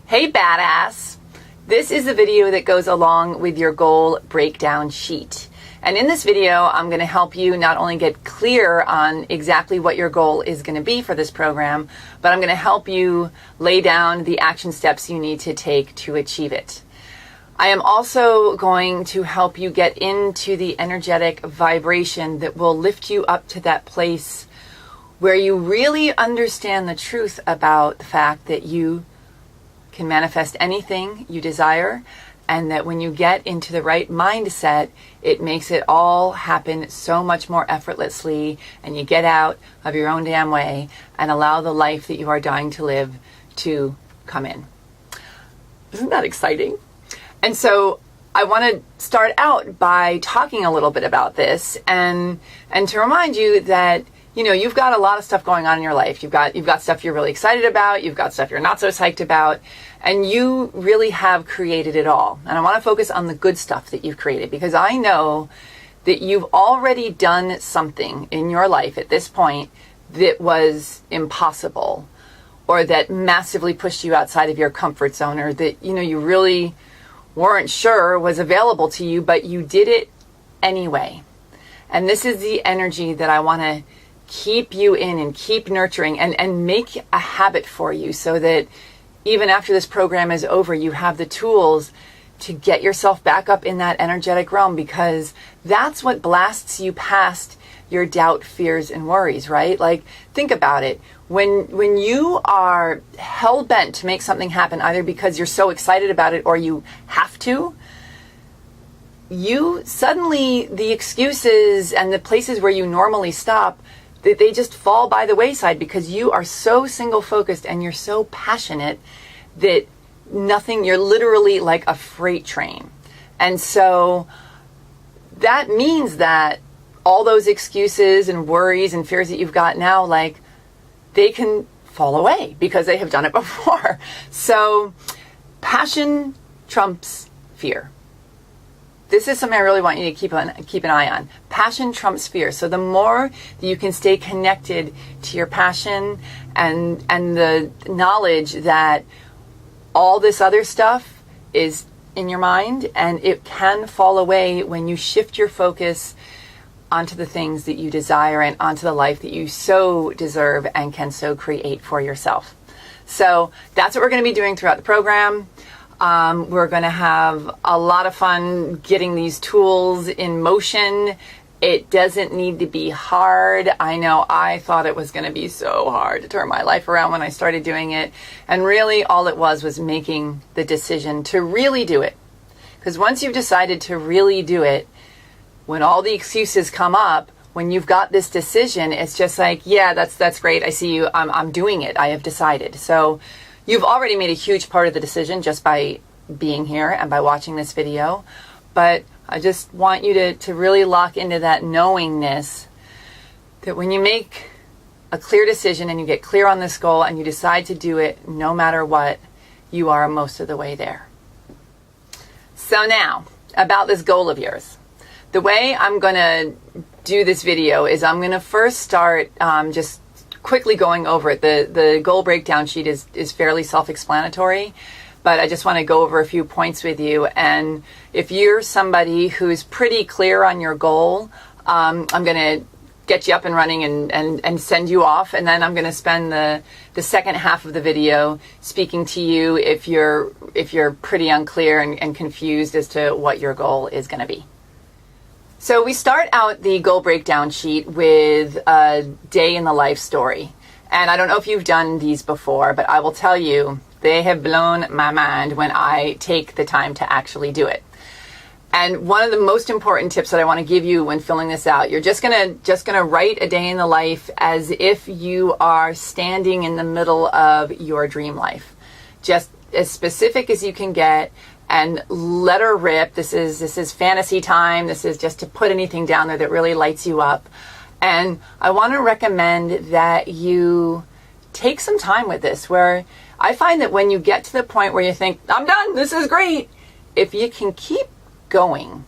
Hey badass! This is the video that goes along with your goal breakdown sheet. And in this video, I'm going to help you not only get clear on exactly what your goal is going to be for this program, but I'm going to help you lay down the action steps you need to take to achieve it. I am also going to help you get into the energetic vibration that will lift you up to that place where you really understand the truth about the fact that you can manifest anything you desire, and that when you get into the right mindset, it makes it all happen so much more effortlessly, and you get out of your own damn way and allow the life that you are dying to live to come in. Isn't that exciting? And so I want to start out by talking a little bit about this and to remind you that you've got a lot of stuff going on in your life. You've got stuff you're really excited about. You've got stuff you're not so psyched about. And you really have created it all. And I want to focus on the good stuff that you've created, because I know that you've already done something in your life at this point that was impossible, or that massively pushed you outside of your comfort zone, or that, you really weren't sure was available to you, but you did it anyway. And this is the energy that I want to keep you in and keep nurturing and make a habit for you, so that even after this program is over, you have the tools to get yourself back up in that energetic realm, because that's what blasts you past your doubt, fears, and worries, right? Like, think about it. When you are hell-bent to make something happen, either because you're so excited about it or you have to, you suddenly, the excuses and the places where you normally stop, they just fall by the wayside, because you are so single focused and you're so passionate that you're literally like a freight train. And so that means that all those excuses and worries and fears that you've got now, like, they can fall away because they have done it before. So passion trumps fear. This is something I really want you to keep an eye on. Passion trumps fear. So the more that you can stay connected to your passion and the knowledge that all this other stuff is in your mind, and it can fall away when you shift your focus onto the things that you desire and onto the life that you so deserve and can so create for yourself. So that's what we're going to be doing throughout the program. We're going to have a lot of fun getting these tools in motion. It doesn't need to be hard. I know I thought it was going to be so hard to turn my life around when I started doing it. And really all it was making the decision to really do it. Because once you've decided to really do it, when all the excuses come up, when you've got this decision, it's just like, yeah, that's great. I see you. I'm doing it. I have decided. So you've already made a huge part of the decision just by being here and by watching this video. But I just want you to really lock into that knowingness that when you make a clear decision and you get clear on this goal and you decide to do it no matter what, you are most of the way there. So now, about this goal of yours. The way I'm going to do this video is I'm going to first start just quickly going over it. The goal breakdown sheet is fairly self-explanatory, but I just want to go over a few points with you. And if you're somebody who's pretty clear on your goal, I'm going to get you up and running and send you off. And then I'm going to spend the second half of the video speaking to you if you're pretty unclear and confused as to what your goal is going to be. So we start out the goal breakdown sheet with a day in the life story. And I don't know if you've done these before, but I will tell you, they have blown my mind when I take the time to actually do it. And one of the most important tips that I want to give you when filling this out, you're just gonna write a day in the life as if you are standing in the middle of your dream life. Just as specific as you can get, and let her rip. This is fantasy time. This is just to put anything down there that really lights you up. And I want to recommend that you take some time with this, where I find that when you get to the point where you think, I'm done, this is great, if you can keep going,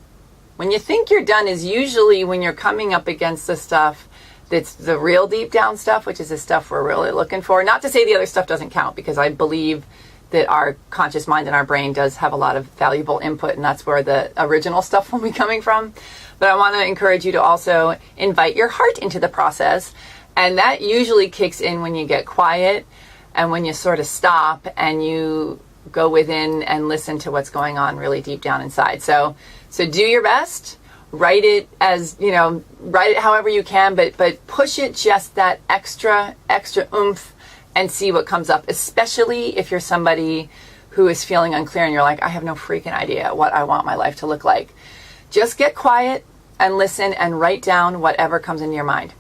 when you think you're done is usually when you're coming up against the stuff that's the real deep down stuff, which is the stuff we're really looking for. Not to say the other stuff doesn't count, because I believe that our conscious mind and our brain does have a lot of valuable input, and that's where the original stuff will be coming from. But I want to encourage you to also invite your heart into the process, and that usually kicks in when you get quiet and when you sort of stop and you go within and listen to what's going on really deep down inside. So do your best. Write it write it however you can, but push it just that extra oomph and see what comes up, especially if you're somebody who is feeling unclear and you're like, I have no freaking idea what I want my life to look like. Just get quiet and listen and write down whatever comes into your mind.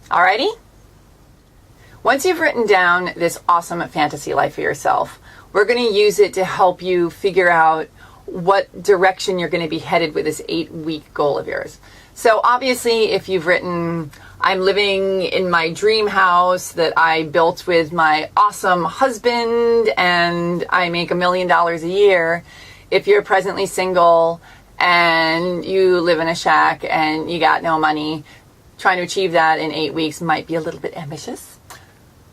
Alrighty? Once you've written down this awesome fantasy life for yourself, we're going to use it to help you figure out what direction you're going to be headed with this 8-week goal of yours. So obviously, if you've written, I'm living in my dream house that I built with my awesome husband and I make $1 million a year. If you're presently single and you live in a shack and you got no money, trying to achieve that in 8 weeks might be a little bit ambitious.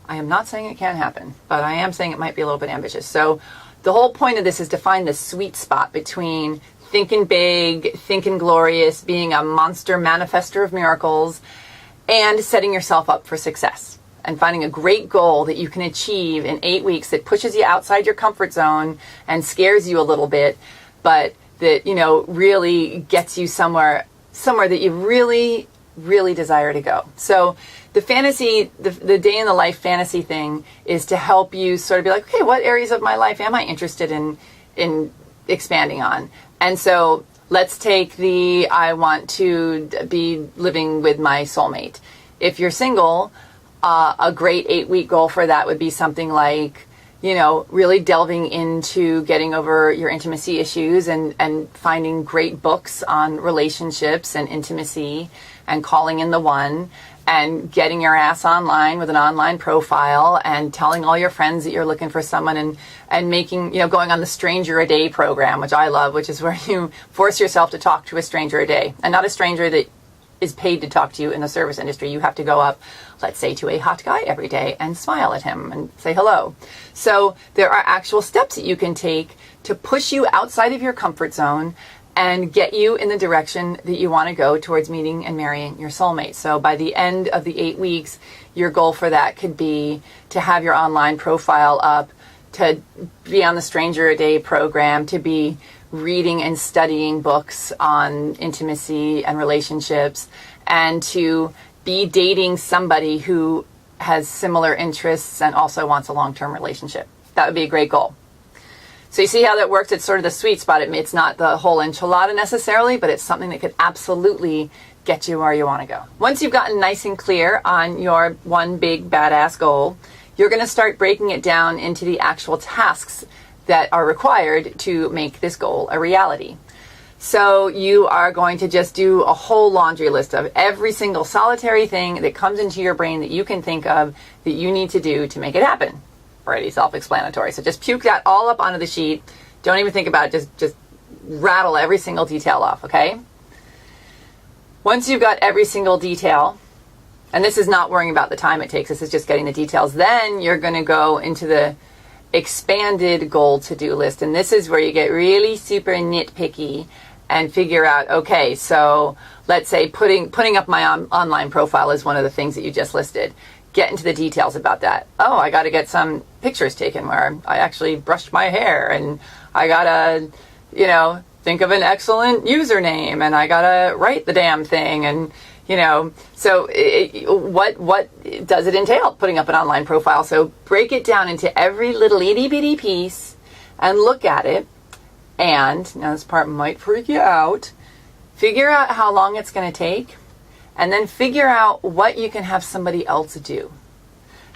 I am not saying it can't happen, but I am saying it might be a little bit ambitious. So the whole point of this is to find the sweet spot between thinking big, thinking glorious, being a monster manifester of miracles, and setting yourself up for success and finding a great goal that you can achieve in 8 weeks that pushes you outside your comfort zone and scares you a little bit, but that, really gets you somewhere that you really, really desire to go. So the fantasy, the day in the life fantasy thing is to help you sort of be like, okay, what areas of my life am I interested in expanding on? And so let's take I want to be living with my soulmate. If you're single, a great 8-week goal for that would be something like, really delving into getting over your intimacy issues and finding great books on relationships and intimacy and calling in the one and getting your ass online with an online profile and telling all your friends that you're looking for someone and making, going on the stranger a day program, which I love, which is where you force yourself to talk to a stranger a day, and not a stranger that is paid to talk to you in the service industry. You have to go up, let's say, to a hot guy every day and smile at him and say hello. So there are actual steps that you can take to push you outside of your comfort zone and get you in the direction that you want to go towards meeting and marrying your soulmate. So by the end of the 8 weeks, your goal for that could be to have your online profile up, to be on the Stranger a Day program, to be reading and studying books on intimacy and relationships, and to be dating somebody who has similar interests and also wants a long-term relationship. That would be a great goal. So you see how that works? It's sort of the sweet spot. It's not the whole enchilada necessarily, but it's something that could absolutely get you where you want to go. Once you've gotten nice and clear on your one big badass goal, you're going to start breaking it down into the actual tasks that are required to make this goal a reality. So you are going to just do a whole laundry list of every single solitary thing that comes into your brain that you can think of that you need to do to make it happen. Pretty self-explanatory. So just puke that all up onto the sheet. Don't even think about it. Just rattle every single detail off, okay? Once you've got every single detail, and this is not worrying about the time it takes, this is just getting the details, then you're going to go into the expanded goal to-do list. And this is where you get really super nitpicky and figure out, okay, so let's say putting up my online profile is one of the things that you just listed. Get into the details about that. Oh, I got to get some pictures taken where I actually brushed my hair, and I got to, think of an excellent username, and I got to write the damn thing. And, so what does it entail, putting up an online profile? So break it down into every little itty bitty piece and look at it. And now this part might freak you out. Figure out how long it's going to take. And then figure out what you can have somebody else do.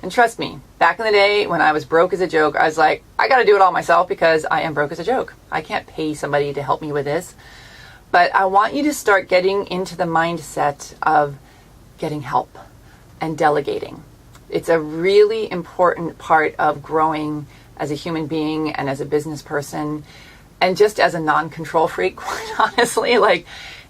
And trust me, back in the day when I was broke as a joke, I was like, I got to do it all myself because I am broke as a joke. I can't pay somebody to help me with this. But I want you to start getting into the mindset of getting help and delegating. It's a really important part of growing as a human being and as a business person. And just as a non-control freak, quite honestly,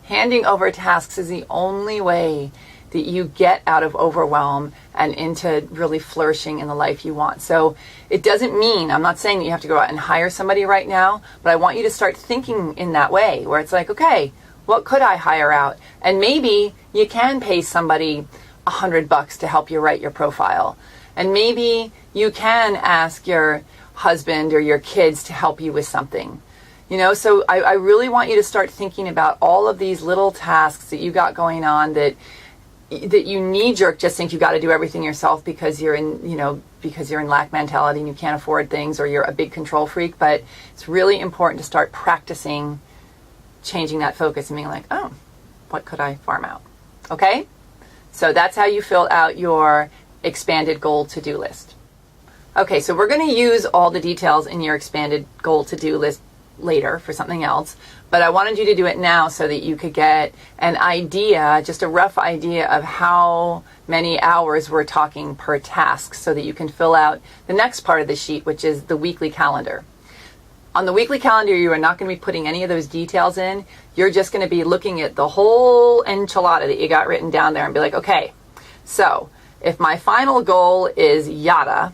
handing over tasks is the only way that you get out of overwhelm and into really flourishing in the life you want. So it doesn't mean, I'm not saying that you have to go out and hire somebody right now, but I want you to start thinking in that way where it's like, okay, what could I hire out? And maybe you can pay somebody $100 to help you write your profile. And maybe you can ask your husband or your kids to help you with something. You know, so I really want you to start thinking about all of these little tasks that you got going on that you knee-jerk just think you got to do everything yourself because you're in lack mentality and you can't afford things, or you're a big control freak. But it's really important to start practicing changing that focus and being like, oh, what could I farm out? Okay? So that's how you fill out your expanded goal to-do list. Okay, so we're going to use all the details in your expanded goal to-do list later for something else, but I wanted you to do it now so that you could get an idea, just a rough idea of how many hours we're talking per task, so that you can fill out the next part of the sheet, which is the weekly calendar. On the weekly calendar, you are not going to be putting any of those details in. You're just going to be looking at the whole enchilada that you got written down there and be like, okay, so if my final goal is yada,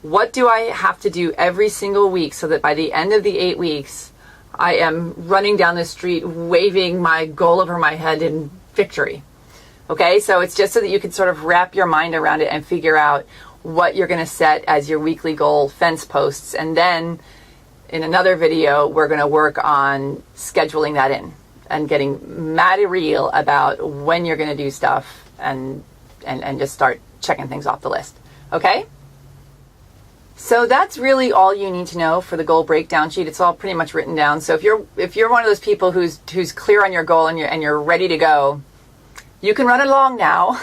what do I have to do every single week so that by the end of the 8 weeks, I am running down the street waving my goal over my head in victory? Okay, so it's just so that you can sort of wrap your mind around it and figure out what you're going to set as your weekly goal fence posts. And then in another video, we're going to work on scheduling that in and getting mad real about when you're going to do stuff and just start checking things off the list. Okay? So that's really all you need to know for the goal breakdown sheet. It's all pretty much written down. So if you're one of those people who's clear on your goal and you're ready to go, you can run along now.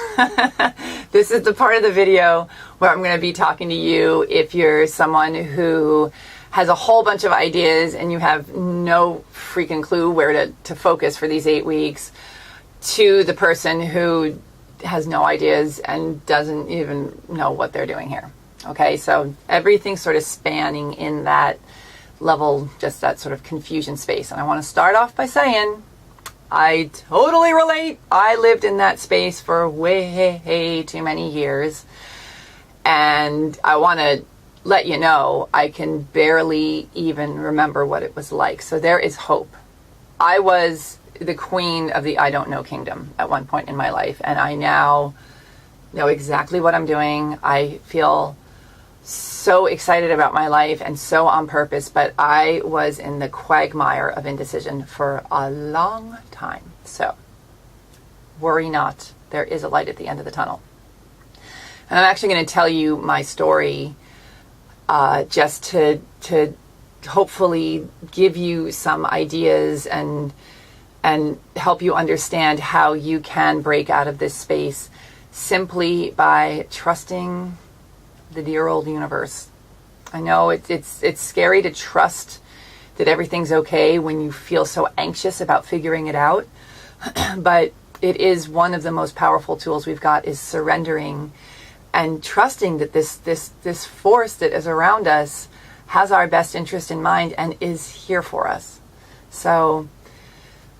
This is the part of the video where I'm going to be talking to you if you're someone who has a whole bunch of ideas and you have no freaking clue where to focus for these 8 weeks, to the person who has no ideas and doesn't even know what they're doing here. Okay, so everything's sort of spanning in that level, just that sort of confusion space. And I want to start off by saying, I totally relate. I lived in that space for way too many years. And I want to let you know, I can barely even remember what it was like. So there is hope. I was the queen of the I don't know kingdom at one point in my life. And I now know exactly what I'm doing. I feel so excited about my life and so on purpose, but I was in the quagmire of indecision for a long time. So worry not, there is a light at the end of the tunnel. And I'm actually going to tell you my story just to hopefully give you some ideas and help you understand how you can break out of this space simply by trusting the dear old universe. I know it's scary to trust that everything's okay when you feel so anxious about figuring it out, but it is one of the most powerful tools we've got, is surrendering and trusting that this force that is around us has our best interest in mind and is here for us. So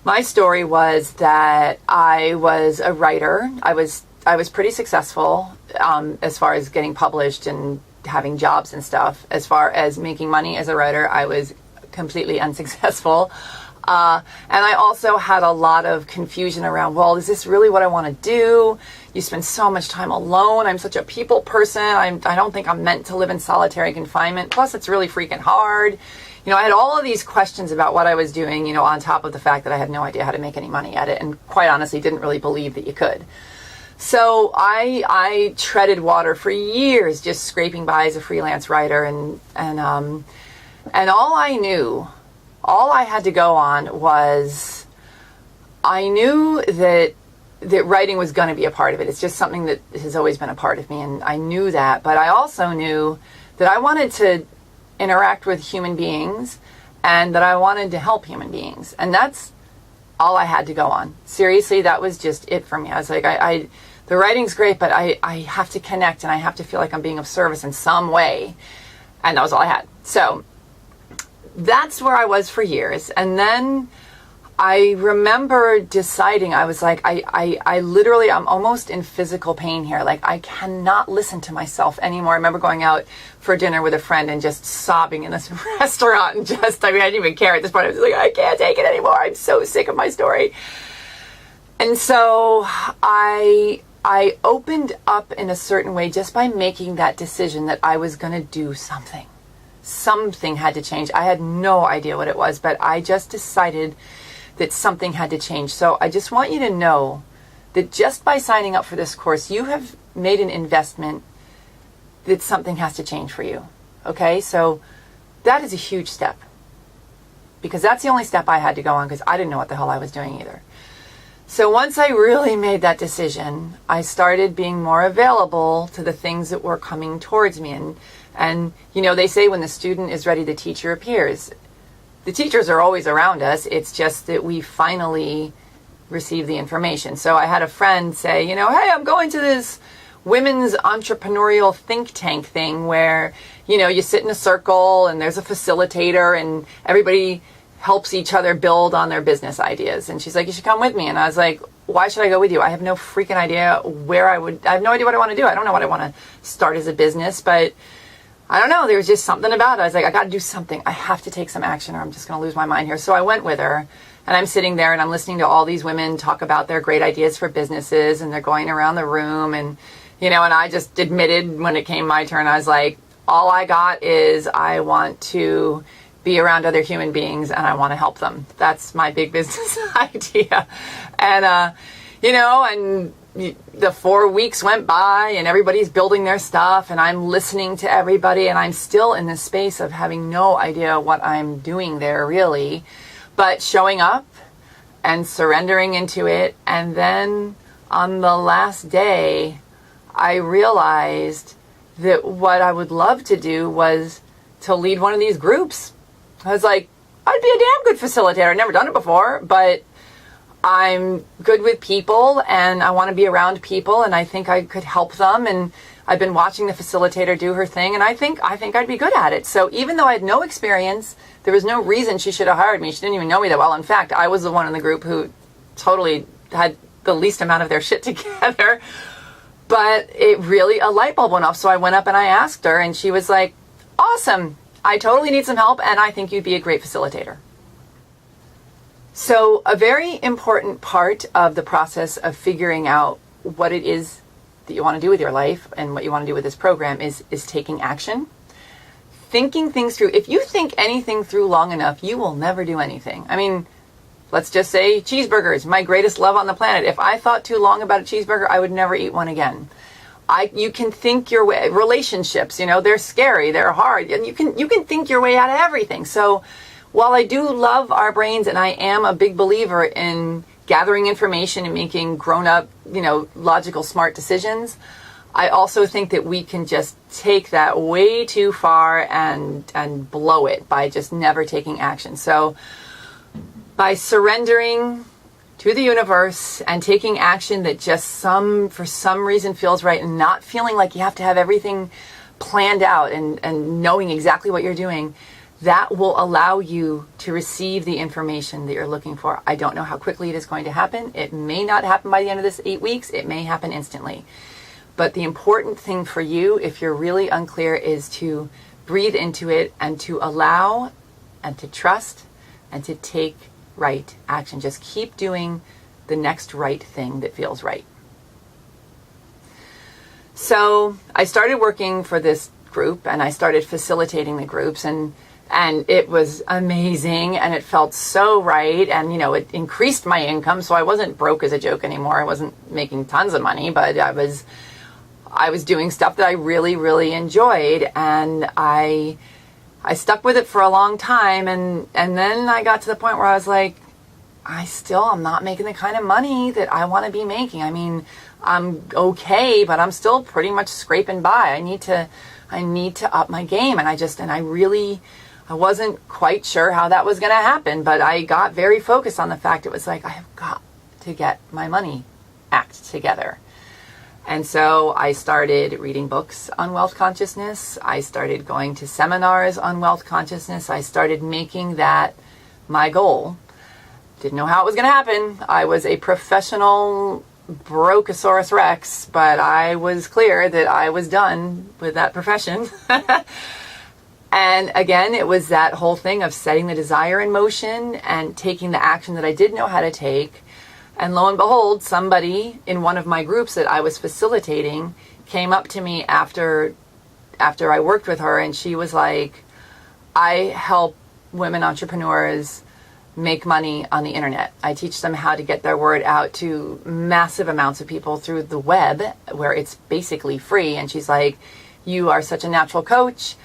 my story was that I was a writer. I was pretty successful as far as getting published and having jobs and stuff. As far as making money as a writer, I was completely unsuccessful. And I also had a lot of confusion around, well, is this really what I want to do? You spend so much time alone. I'm such a people person. I don't think I'm meant to live in solitary confinement. Plus, it's really freaking hard. You know, I had all of these questions about what I was doing, you know, on top of the fact that I had no idea how to make any money at it. And quite honestly, didn't really believe that you could. So I treaded water for years, just scraping by as a freelance writer, and all I knew, all I had to go on was, I knew that writing was going to be a part of it. It's just something that has always been a part of me, and I knew that. But I also knew that I wanted to interact with human beings and that I wanted to help human beings, and that's all I had to go on. Seriously, that was just it for me. I was like, the writing's great, but I have to connect and I have to feel like I'm being of service in some way. And that was all I had. So that's where I was for years. And then I remember deciding, I was like, I literally, I'm almost in physical pain here. Like, I cannot listen to myself anymore. I remember going out for dinner with a friend and just sobbing in this restaurant and just, I mean, I didn't even care at this point. I was like, I can't take it anymore. I'm so sick of my story. And so I opened up in a certain way just by making that decision that I was going to do something. Something had to change. I had no idea what it was, but I just decided that something had to change. So I just want you to know that just by signing up for this course, you have made an investment that something has to change for you. Okay? So that is a huge step, because that's the only step I had to go on, because I didn't know what the hell I was doing either. So once I really made that decision, I started being more available to the things that were coming towards me. And you know, they say when the student is ready, the teacher appears. The teachers are always around us. It's just that we finally receive the information. So I had a friend say, you know, hey, I'm going to this women's entrepreneurial think tank thing where, you know, you sit in a circle and there's a facilitator and everybody helps each other build on their business ideas. And she's like, you should come with me. And I was like, why should I go with you? I have no freaking idea I have no idea what I want to do. I don't know what I want to start as a business, but I don't know. There was just something about it. I was like, I got to do something. I have to take some action or I'm just going to lose my mind here. So I went with her, and I'm sitting there and I'm listening to all these women talk about their great ideas for businesses, and they're going around the room, and, you know, and I just admitted when it came my turn, I was like, all I got is I want to be around other human beings and I want to help them. That's my big business idea. And, you know, and the 4 weeks went by and everybody's building their stuff and I'm listening to everybody, and I'm still in this space of having no idea what I'm doing there really, but showing up and surrendering into it. And then on the last day, I realized that what I would love to do was to lead one of these groups. I was like, I'd be a damn good facilitator. I've never done it before, but I'm good with people and I want to be around people and I think I could help them. And I've been watching the facilitator do her thing and I think I'd be good at it. So even though I had no experience, there was no reason she should have hired me. She didn't even know me that well. In fact, I was the one in the group who totally had the least amount of their shit together. But it really, a light bulb went off. So I went up and I asked her and she was like, awesome. I totally need some help and I think you'd be a great facilitator. So a very important part of the process of figuring out what it is that you want to do with your life and what you want to do with this program is taking action. Thinking things through. If you think anything through long enough, you will never do anything. I mean, let's just say cheeseburgers, my greatest love on the planet. If I thought too long about a cheeseburger, I would never eat one again. You can think your way. Relationships, you know, they're scary, they're hard, and you can think your way out of everything. So while I do love our brains and I am a big believer in gathering information and making grown-up, you know, logical, smart decisions, I also think that we can just take that way too far and blow it by just never taking action. So by surrendering to the universe and taking action that just for some reason feels right, and not feeling like you have to have everything planned out and knowing exactly what you're doing, that will allow you to receive the information that you're looking for. I don't know how quickly it is going to happen. It may not happen by the end of this 8 weeks. It may happen instantly. But the important thing for you, if you're really unclear, is to breathe into it and to allow and to trust and to take right action. Just keep doing the next right thing that feels right. So I started working for this group and I started facilitating the groups, and it was amazing and it felt so right, and you know, it increased my income, so I wasn't broke as a joke anymore. I wasn't making tons of money, but I was doing stuff that I really, really enjoyed, and I stuck with it for a long time, and then I got to the point where I was like, I'm not making the kind of money that I want to be making. I mean, I'm okay, but I'm still pretty much scraping by. I need to up my game, and I wasn't quite sure how that was going to happen, but I got very focused on the fact it was like, I have got to get my money act together. And so I started reading books on wealth consciousness. I started going to seminars on wealth consciousness. I started making that my goal Didn't know how it was going to happen. I was a professional Brochosaurus Rex, but I was clear that I was done with that profession. And again, it was that whole thing of setting the desire in motion and taking the action that I did know how to take. And lo and behold, somebody in one of my groups that I was facilitating came up to me after I worked with her, and she was like, I help women entrepreneurs make money on the internet. I teach them how to get their word out to massive amounts of people through the web, where it's basically free. And she's like, you are such a natural coach.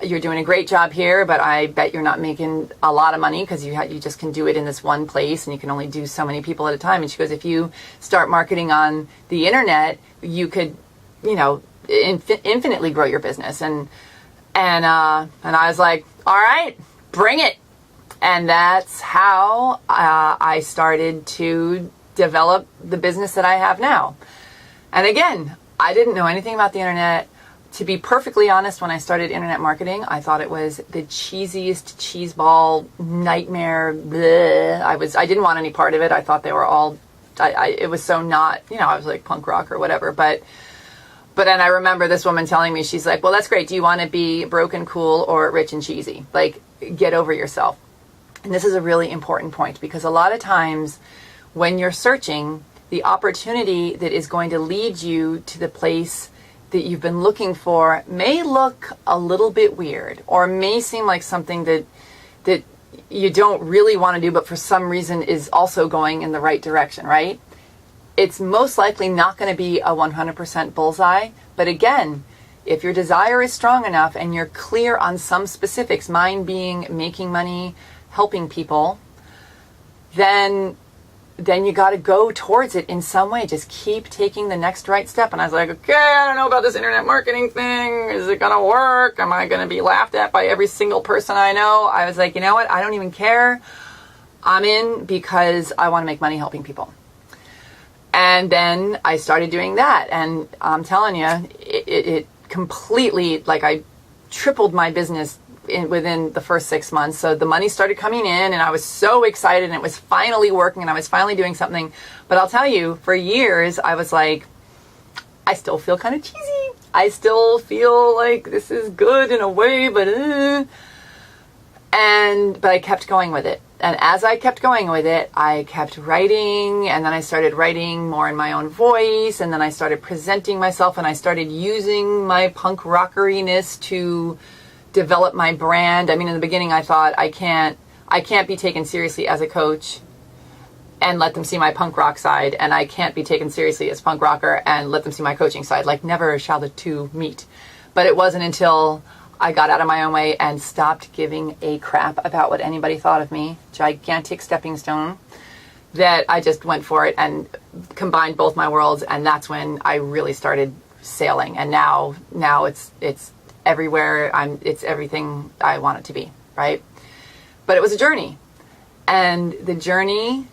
You're doing a great job here, but I bet you're not making a lot of money because you just can do it in this one place, and you can only do so many people at a time. And she goes, if you start marketing on the internet, you could, infinitely grow your business. And I was like, all right, bring it. And that's how I started to develop the business that I have now. And again, I didn't know anything about the internet. To be perfectly honest, when I started internet marketing, I thought it was the cheesiest cheeseball nightmare. Bleh. I didn't want any part of it. I thought they were all, it was so not, I was like punk rock or whatever. But then I remember this woman telling me, she's like, well, that's great. Do you want to be broke and cool or rich and cheesy? Like, get over yourself. And this is a really important point, because a lot of times when you're searching, the opportunity that is going to lead you to the place that you've been looking for may look a little bit weird, or may seem like something that you don't really want to do, but for some reason is also going in the right direction, right? It's most likely not going to be a 100% bullseye. But again, if your desire is strong enough and you're clear on some specifics, mine being making money, helping people, then you got to go towards it in some way. Just keep taking the next right step. And I was like, okay, I don't know about this internet marketing thing. Is it going to work? Am I going to be laughed at by every single person I know? I was like, you know what? I don't even care. I'm in because I want to make money helping people. And then I started doing that. And I'm telling you, it completely, like, I tripled my business within the first 6 months. So the money started coming in, and I was so excited, and it was finally working, and I was finally doing something. But I'll tell you, for years, I was like, I still feel kind of cheesy. I still feel like this is good in a way, but I kept going with it. And as I kept going with it, I kept writing, and then I started writing more in my own voice, and then I started presenting myself, and I started using my punk rockeriness to develop my brand. I mean, in the beginning, I thought I can't be taken seriously as a coach and let them see my punk rock side, and I can't be taken seriously as punk rocker and let them see my coaching side. Like, never shall the two meet. But it wasn't until I got out of my own way and stopped giving a crap about what anybody thought of me, gigantic stepping stone, that I just went for it and combined both my worlds. And that's when I really started sailing. And now it's everywhere. It's everything I want it to be, right? But it was a journey. And the journey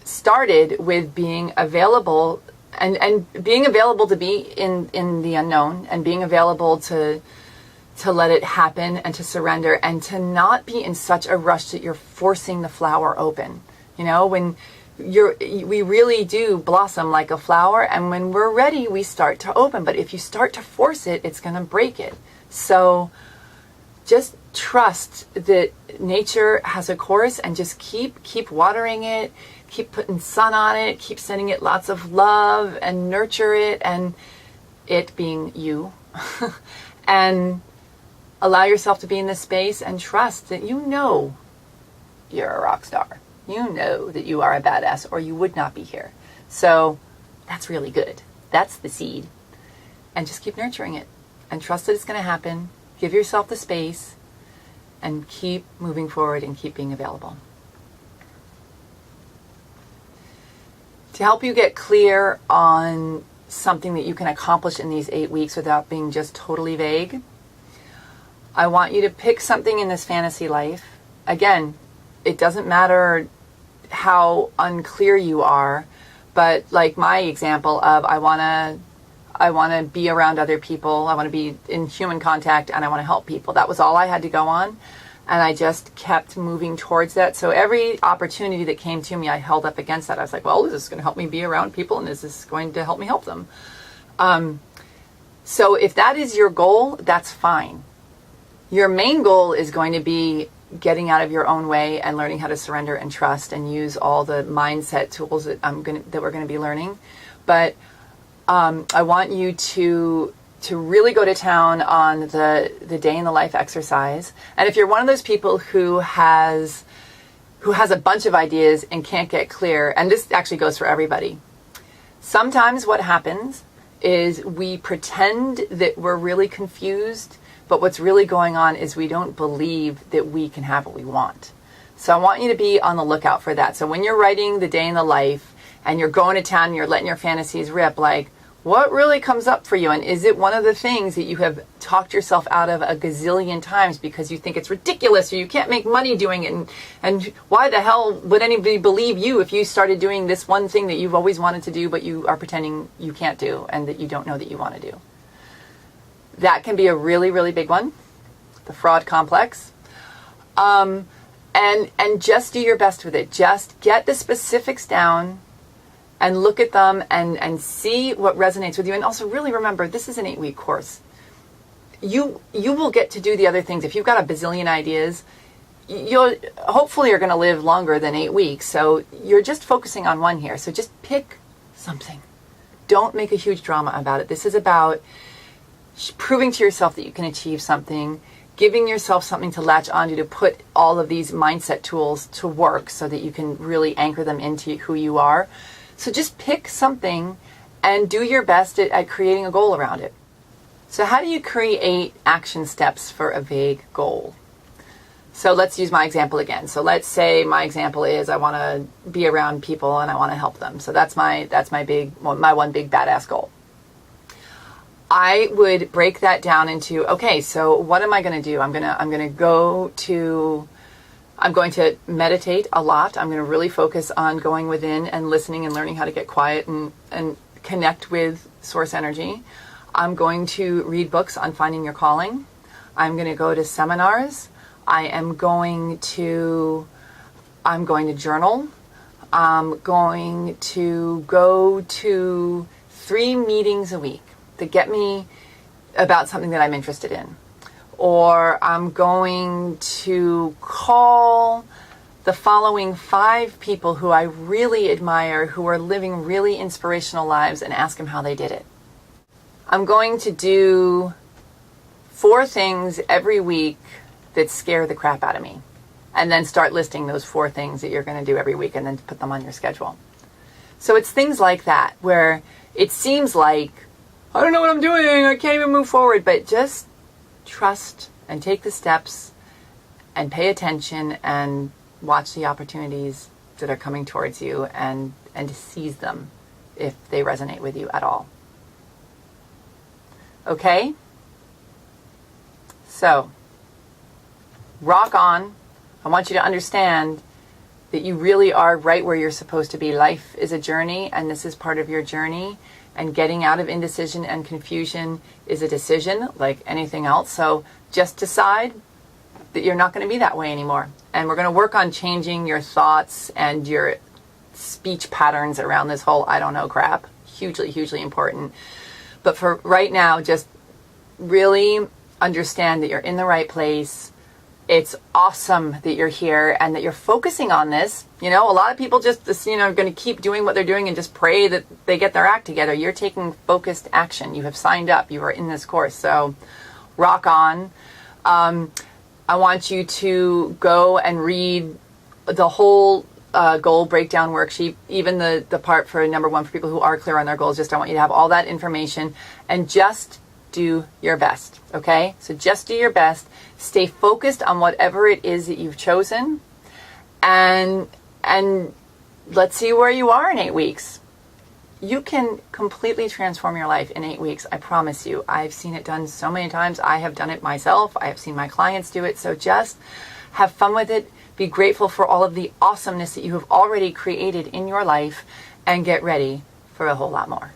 started with being available and being available to be in the unknown, and being available to let it happen and to surrender, and to not be in such a rush that you're forcing the flower open. When we really do blossom like a flower, and when we're ready, we start to open. But if you start to force it, it's going to break it. So just trust that nature has a course, and just keep watering it, keep putting sun on it, keep sending it lots of love, and nurture it, and it being you. And allow yourself to be in this space, and trust that you're a rock star. You know that you are a badass, or you would not be here. So that's really good. That's the seed. And just keep nurturing it, and trust that it's going to happen. Give yourself the space, and keep moving forward, and keep being available. To help you get clear on something that you can accomplish in these 8 weeks without being just totally vague, I want you to pick something in this fantasy life. Again, it doesn't matter how unclear you are, but like my example of I want to be around other people, I want to be in human contact, and I want to help people. That was all I had to go on. And I just kept moving towards that. So every opportunity that came to me, I held up against that. I was like, well, is this going to help me be around people? And is this going to help me help them? So if that is your goal, that's fine. Your main goal is going to be getting out of your own way and learning how to surrender and trust and use all the mindset tools that we're going to be learning. But I want you to really go to town on the day in the life exercise. And if you're one of those people who has a bunch of ideas and can't get clear, and this actually goes for everybody, sometimes what happens is we pretend that we're really confused, but what's really going on is we don't believe that we can have what we want. So I want you to be on the lookout for that. So when you're writing the day in the life and you're going to town and you're letting your fantasies rip, like, what really comes up for you? And is it one of the things that you have talked yourself out of a gazillion times because you think it's ridiculous or you can't make money doing it? And why the hell would anybody believe you if you started doing this one thing that you've always wanted to do but you are pretending you can't do and that you don't know that you want to do? That can be a really, really big one, the fraud complex. And just do your best with it. Just get the specifics down and look at them and see what resonates with you. And also really remember, this is an 8-week course. You will get to do the other things. If you've got a bazillion ideas, you'll hopefully are going to live longer than 8 weeks. So you're just focusing on one here. So just pick something. Don't make a huge drama about it. This is about proving to yourself that you can achieve something, giving yourself something to latch onto to put all of these mindset tools to work so that you can really anchor them into who you are. So just pick something and do your best at creating a goal around it. So how do you create action steps for a vague goal? So let's use my example again. So let's say my example is I want to be around people and I want to help them. So that's my one big badass goal. I would break that down into, okay, so what am I going to do? I'm going to meditate a lot. I'm going to really focus on going within and listening and learning how to get quiet and connect with source energy. I'm going to read books on finding your calling. I'm going to go to seminars. I'm going to journal. I'm going to go to 3 meetings a week to get me about something that I'm interested in. Or I'm going to call the following 5 people who I really admire, who are living really inspirational lives, and ask them how they did it. I'm going to do 4 things every week that scare the crap out of me. And then start listing those 4 things that you're going to do every week and then put them on your schedule. So it's things like that where it seems like, I don't know what I'm doing, I can't even move forward, but just trust and take the steps and pay attention and watch the opportunities that are coming towards you and to seize them if they resonate with you at all. Okay? So, rock on. I want you to understand that you really are right where you're supposed to be. Life is a journey, and this is part of your journey. And getting out of indecision and confusion is a decision like anything else. So just decide that you're not going to be that way anymore. And we're going to work on changing your thoughts and your speech patterns around this whole I don't know crap. Hugely, hugely important. But for right now, just really understand that you're in the right place. It's awesome that you're here and that you're focusing on this. You know, a lot of people just, are going to keep doing what they're doing and just pray that they get their act together. You're taking focused action. You have signed up. You are in this course. So rock on. I want you to go and read the whole goal breakdown worksheet, even the part for number 1 for people who are clear on their goals. Just I want you to have all that information and just do your best. Okay? So just do your best. Stay focused on whatever it is that you've chosen, and let's see where you are in 8 weeks. You can completely transform your life in 8 weeks. I promise you. I've seen it done so many times. I have done it myself. I have seen my clients do it. So just have fun with it. Be grateful for all of the awesomeness that you have already created in your life, and get ready for a whole lot more.